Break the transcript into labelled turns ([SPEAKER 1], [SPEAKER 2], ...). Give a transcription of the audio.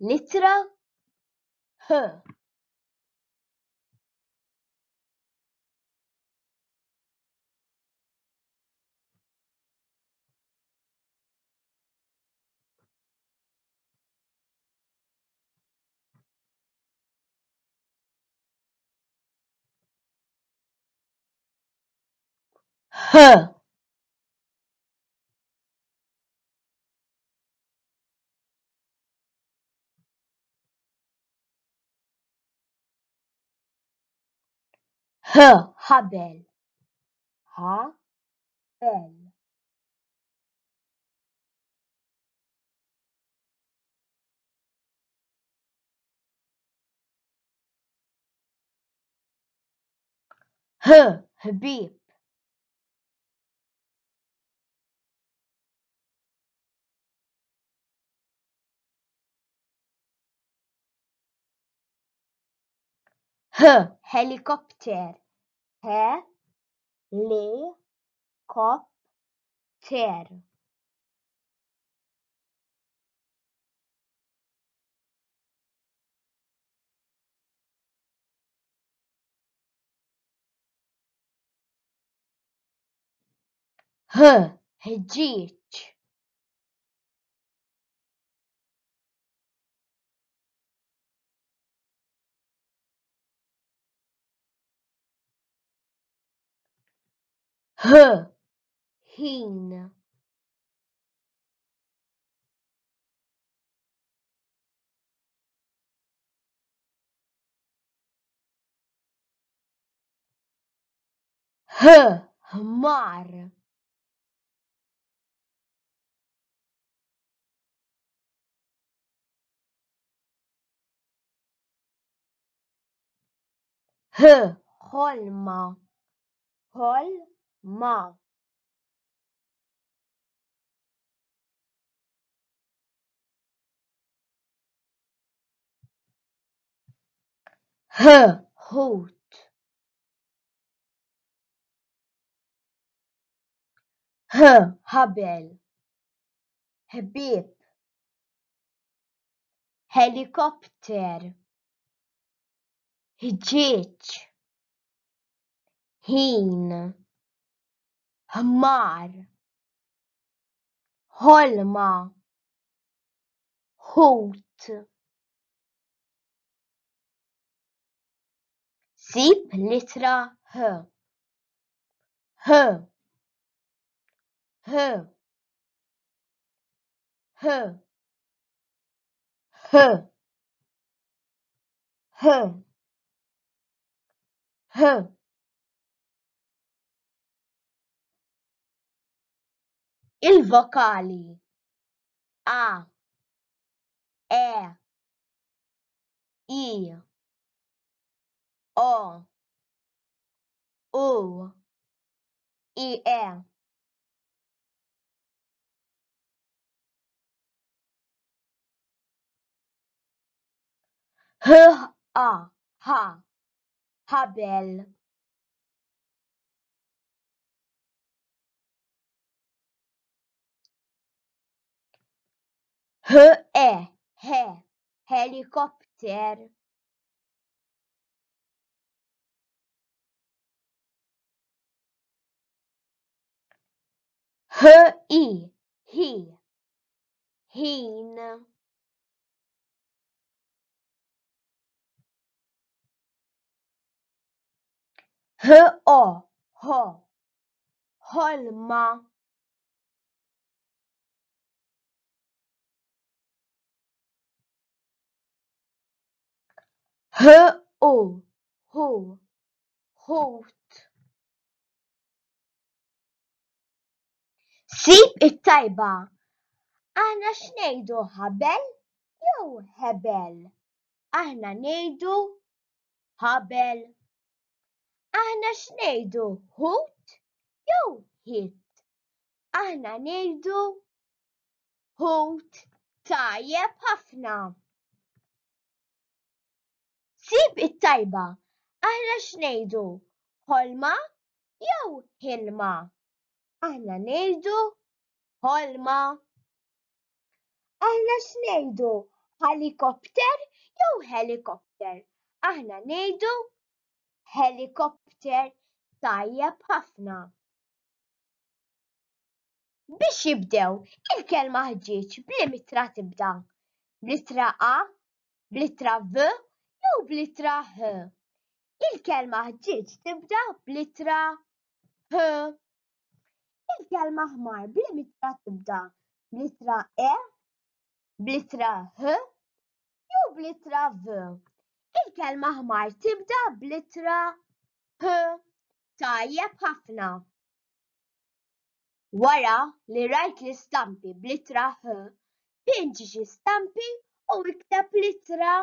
[SPEAKER 1] لترة ه. ه. هبل. هبل. هبيب. هليكوبتر. هليكوبتر. هجيج. هين. حمار. حلمة. حلمة. حوت. هبل. هبيب. هليكوبتر. هجيج. هين. حمار. حلمة. حوت. سيب لترة ه. ه. ه. ه. ه. ه. ه. الفوكالي A E I O U I E. ه A ها هبل. ه E ه هليكوبتر. ه I هي هين. ه O هو حلمة. ه O هو حوت. سيب التايبة. أنا شنيدو هبل يو هبل. أنا نيدو هبل. أنا شنيدو هوت يو هيت. أنا نيدو هوت. طيب ħafna. سيب التايبة. أنا شنيدو حلمة يو هلمة. أنا نيدو حلمة. أنا شنيدو Helikopter jew helikopter? Aħna ngħidu helikopter. Tajjeb ħafna. Biex jibdew, il-kelma ħġieġ b'liema tibda? B'littra A, b'littra V jew b'littra H? Il-kelma ħġieġ tibda b'littra H. Il-kelma ħmar b'liema tibda? B'littra E, b'littra H jew b'littra V? Il-kelma ħmar tibda b'littra H. Tajjeb ħafna. Wara li rajt l-istampi b'littra H, pinġi xi stampi u ikteb litra